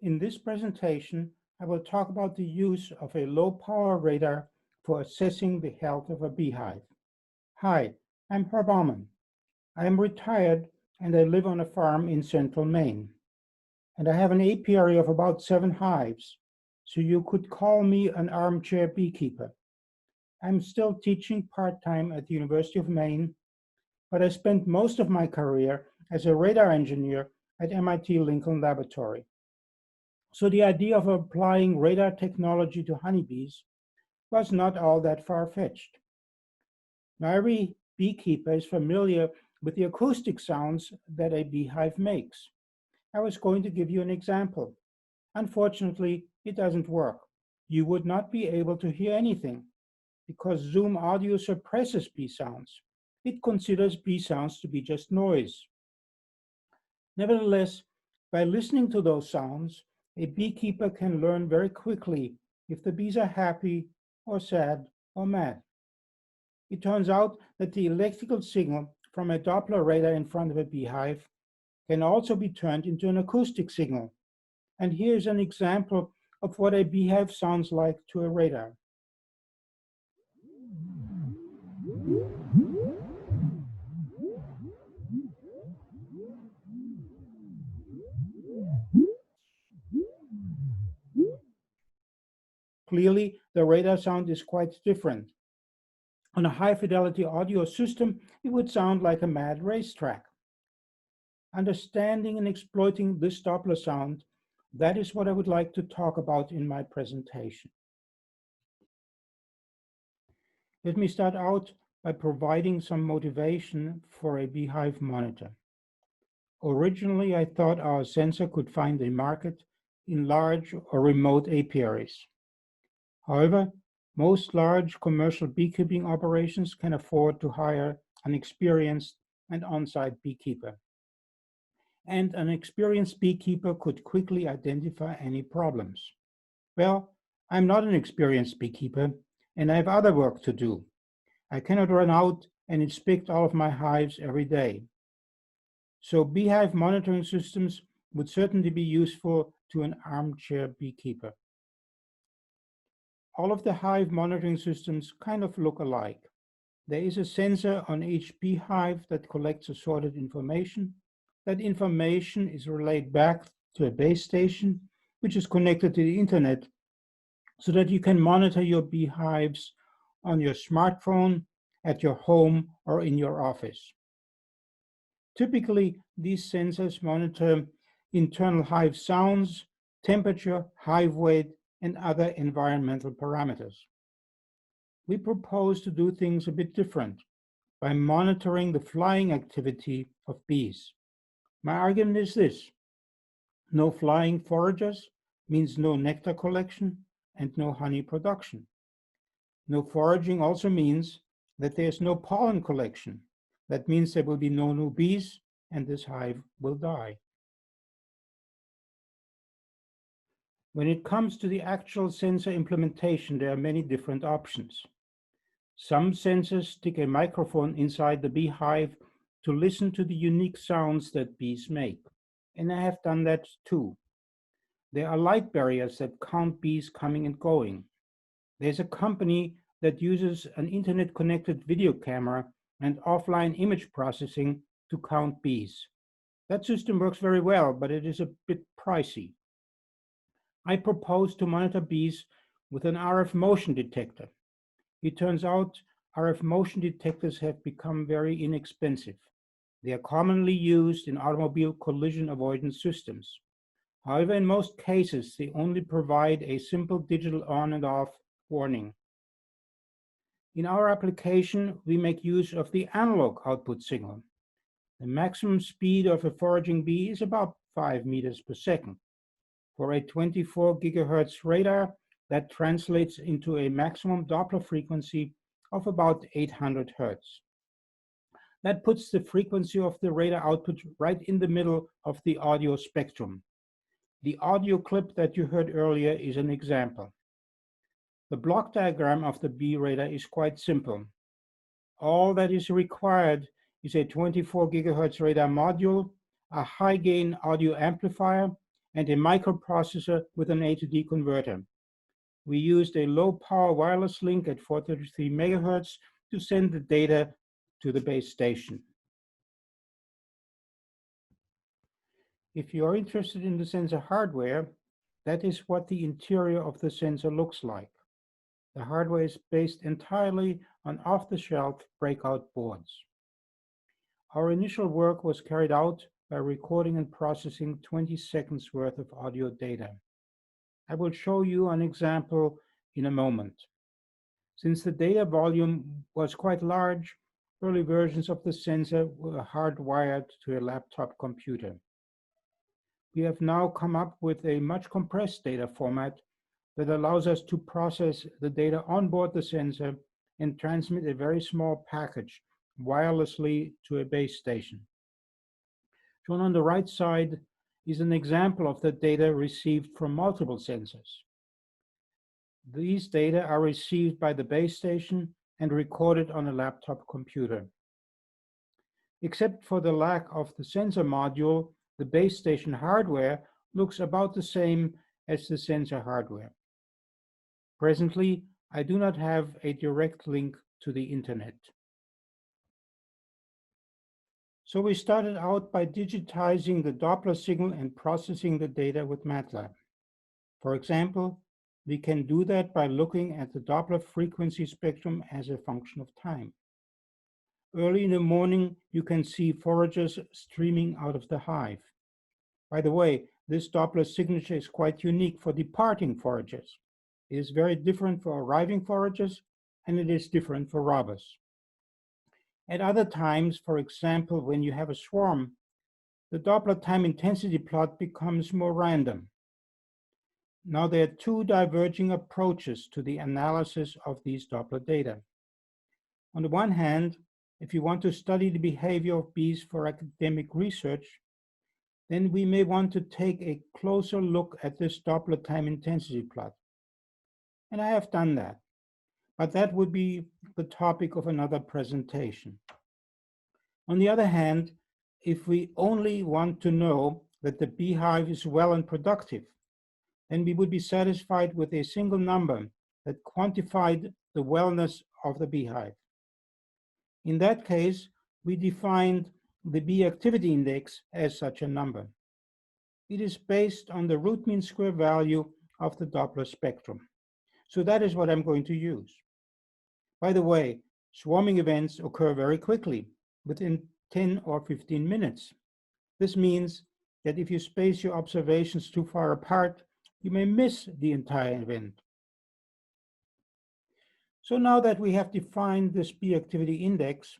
In this presentation, I will talk about the use of a low-power radar for assessing the health of a beehive. Hi, I'm Herb Aumann. I am retired and I live on a farm in central Maine. And I have an apiary of about 7 hives, so you could call me an armchair beekeeper. I'm still teaching part-time at the University of Maine, but I spent most of my career as a radar engineer at MIT Lincoln Laboratory. So the idea of applying radar technology to honeybees was not all that far-fetched. Now, every beekeeper is familiar with the acoustic sounds that a beehive makes. I was going to give you an example. Unfortunately, it doesn't work. You would not be able to hear anything because Zoom audio suppresses bee sounds. It considers bee sounds to be just noise. Nevertheless, by listening to those sounds, a beekeeper can learn very quickly if the bees are happy or sad or mad. It turns out that the electrical signal from a Doppler radar in front of a beehive can also be turned into an acoustic signal. And here's an example of what a beehive sounds like to a radar. Clearly, the radar sound is quite different. On a high-fidelity audio system, it would sound like a mad racetrack. Understanding and exploiting this Doppler sound, that is what I would like to talk about in my presentation. Let me start out by providing some motivation for a beehive monitor. Originally, I thought our sensor could find a market in large or remote apiaries. However, most large commercial beekeeping operations can afford to hire an experienced and on-site beekeeper. And an experienced beekeeper could quickly identify any problems. Well, I'm not an experienced beekeeper, and I have other work to do. I cannot run out and inspect all of my hives every day. So beehive monitoring systems would certainly be useful to an armchair beekeeper. All of the hive monitoring systems kind of look alike. There is a sensor on each beehive that collects assorted information. That information is relayed back to a base station, which is connected to the internet, so that you can monitor your beehives on your smartphone, at your home, or in your office. Typically, these sensors monitor internal hive sounds, temperature, hive weight, and other environmental parameters. We propose to do things a bit different by monitoring the flying activity of bees. My argument is this: no flying foragers means no nectar collection and no honey production. No foraging also means that there's no pollen collection. That means there will be no new bees and this hive will die. When it comes to the actual sensor implementation, there are many different options. Some sensors stick a microphone inside the beehive to listen to the unique sounds that bees make. And I have done that too. There are light barriers that count bees coming and going. There's a company that uses an internet-connected video camera and offline image processing to count bees. That system works very well, but it is a bit pricey. I propose to monitor bees with an RF motion detector. It turns out RF motion detectors have become very inexpensive. They are commonly used in automobile collision avoidance systems. However, in most cases, they only provide a simple digital on and off warning. In our application, we make use of the analog output signal. The maximum speed of a foraging bee is about 5 meters per second. For a 24 gigahertz radar, that translates into a maximum Doppler frequency of about 800 hertz. That puts the frequency of the radar output right in the middle of the audio spectrum. The audio clip that you heard earlier is an example. The block diagram of the bee radar is quite simple. All that is required is a 24 gigahertz radar module, a high gain audio amplifier, and a microprocessor with an A to D converter. We used a low-power wireless link at 433 MHz to send the data to the base station. If you are interested in the sensor hardware, that is what the interior of the sensor looks like. The hardware is based entirely on off-the-shelf breakout boards. Our initial work was carried out by recording and processing 20 seconds worth of audio data. I will show you an example in a moment. Since the data volume was quite large, early versions of the sensor were hardwired to a laptop computer. We have now come up with a much compressed data format that allows us to process the data on board the sensor and transmit a very small package wirelessly to a base station. Shown on the right side is an example of the data received from multiple sensors. These data are received by the base station and recorded on a laptop computer. Except for the lack of the sensor module, the base station hardware looks about the same as the sensor hardware. Presently, I do not have a direct link to the internet. So we started out by digitizing the Doppler signal and processing the data with MATLAB. For example, we can do that by looking at the Doppler frequency spectrum as a function of time. Early in the morning, you can see foragers streaming out of the hive. By the way, this Doppler signature is quite unique for departing foragers. It is very different for arriving foragers, and it is different for robbers. At other times, for example, when you have a swarm, the Doppler time intensity plot becomes more random. Now there are two diverging approaches to the analysis of these Doppler data. On the one hand, if you want to study the behavior of bees for academic research, then we may want to take a closer look at this Doppler time intensity plot. And I have done that, but that would be the topic of another presentation. On the other hand, if we only want to know that the beehive is well and productive, then we would be satisfied with a single number that quantified the wellness of the beehive. In that case, we defined the bee activity index as such a number. It is based on the root mean square value of the Doppler spectrum. So that is what I'm going to use. By the way, swarming events occur very quickly, within 10 or 15 minutes. This means that if you space your observations too far apart, you may miss the entire event. So now that we have defined this bee activity index,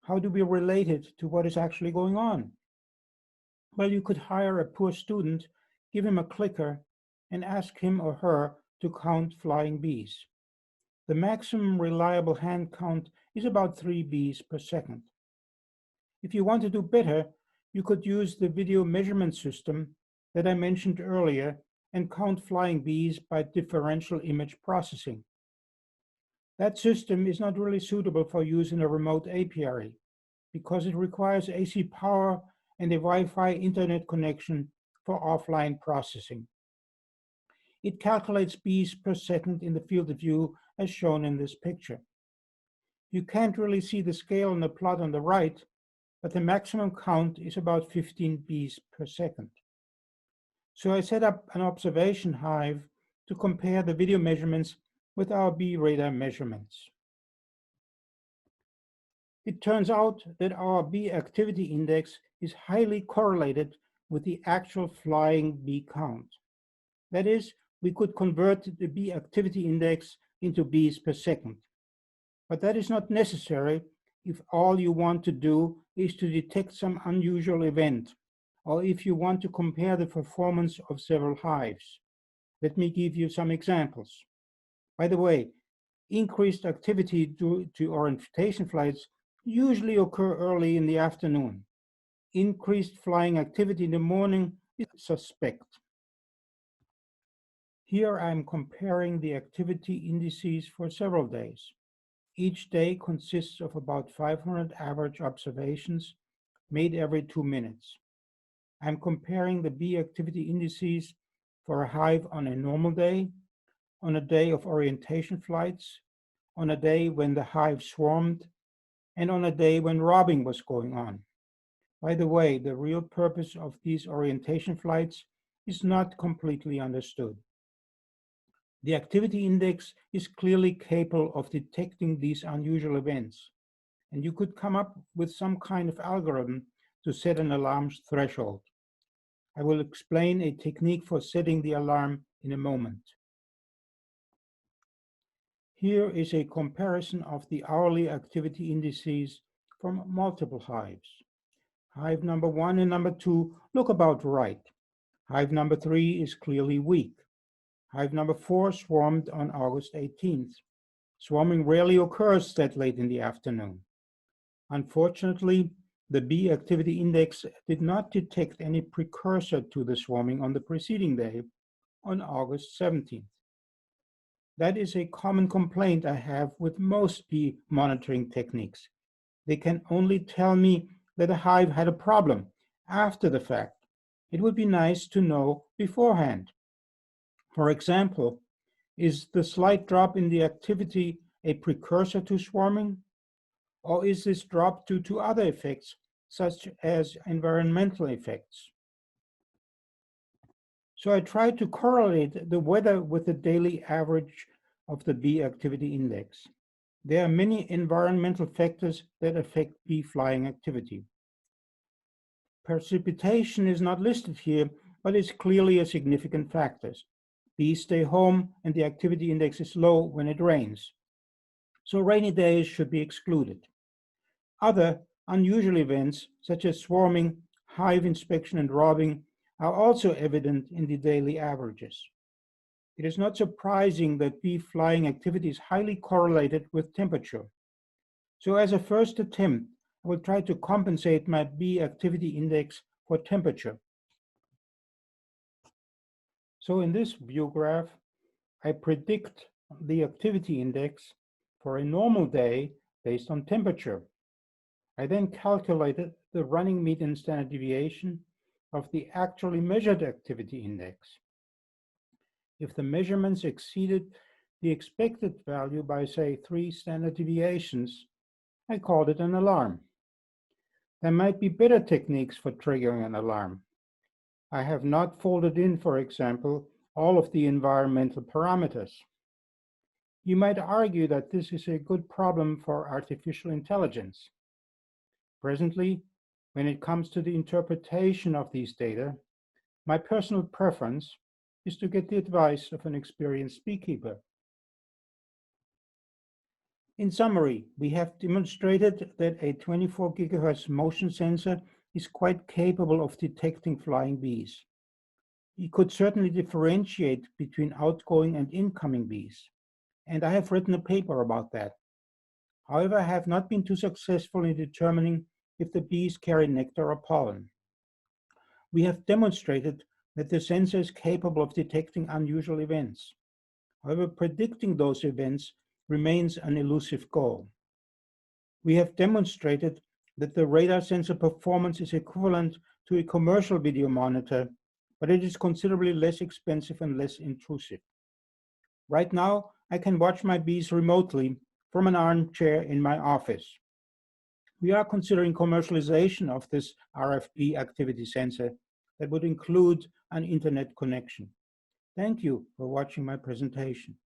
how do we relate it to what is actually going on? Well, you could hire a poor student, give him a clicker, and ask him or her to count flying bees. The maximum reliable hand count is about 3 bees per second. If you want to do better, you could use the video measurement system that I mentioned earlier and count flying bees by differential image processing. That system is not really suitable for use in a remote apiary because it requires AC power and a Wi-Fi internet connection for offline processing. It calculates bees per second in the field of view as shown in this picture. You can't really see the scale on the plot on the right, but the maximum count is about 15 bees per second. So I set up an observation hive to compare the video measurements with our bee radar measurements. It turns out that our bee activity index is highly correlated with the actual flying bee count. That is, we could convert the bee activity index into bees per second. But that is not necessary if all you want to do is to detect some unusual event, or if you want to compare the performance of several hives. Let me give you some examples. By the way, increased activity due to orientation flights usually occur early in the afternoon. Increased flying activity in the morning is suspect. Here I'm comparing the activity indices for several days. Each day consists of about 500 average observations made every 2 minutes. I'm comparing the bee activity indices for a hive on a normal day, on a day of orientation flights, on a day when the hive swarmed, and on a day when robbing was going on. By the way, the real purpose of these orientation flights is not completely understood. The activity index is clearly capable of detecting these unusual events, and you could come up with some kind of algorithm to set an alarm's threshold. I will explain a technique for setting the alarm in a moment. Here is a comparison of the hourly activity indices from multiple hives. Hive number 1 and number 2 look about right. Hive number 3 is clearly weak. Hive number 4 swarmed on August 18th. Swarming rarely occurs that late in the afternoon. Unfortunately, the bee activity index did not detect any precursor to the swarming on the preceding day, on August 17th. That is a common complaint I have with most bee monitoring techniques. They can only tell me that a hive had a problem after the fact. It would be nice to know beforehand. For example, is the slight drop in the activity a precursor to swarming? Or is this drop due to other effects, such as environmental effects? So I tried to correlate the weather with the daily average of the bee activity index. There are many environmental factors that affect bee flying activity. Precipitation is not listed here, but is clearly a significant factor. Bees stay home and the activity index is low when it rains. So rainy days should be excluded. Other unusual events, such as swarming, hive inspection, and robbing, are also evident in the daily averages. It is not surprising that bee flying activity is highly correlated with temperature. So as a first attempt, I will try to compensate my bee activity index for temperature. So in this view graph, I predict the activity index for a normal day based on temperature. I then calculated the running median standard deviation of the actually measured activity index. If the measurements exceeded the expected value by, say, 3 standard deviations, I called it an alarm. There might be better techniques for triggering an alarm. I have not folded in, for example, all of the environmental parameters. You might argue that this is a good problem for artificial intelligence. Presently, when it comes to the interpretation of these data, my personal preference is to get the advice of an experienced beekeeper. In summary, we have demonstrated that a 24 GHz motion sensor is quite capable of detecting flying bees. It could certainly differentiate between outgoing and incoming bees, and I have written a paper about that. However, I have not been too successful in determining if the bees carry nectar or pollen. We have demonstrated that the sensor is capable of detecting unusual events. However, predicting those events remains an elusive goal. We have demonstrated that the radar sensor performance is equivalent to a commercial video monitor, but it is considerably less expensive and less intrusive. Right now, I can watch my bees remotely from an armchair in my office. We are considering commercialization of this RFB activity sensor that would include an internet connection. Thank you for watching my presentation.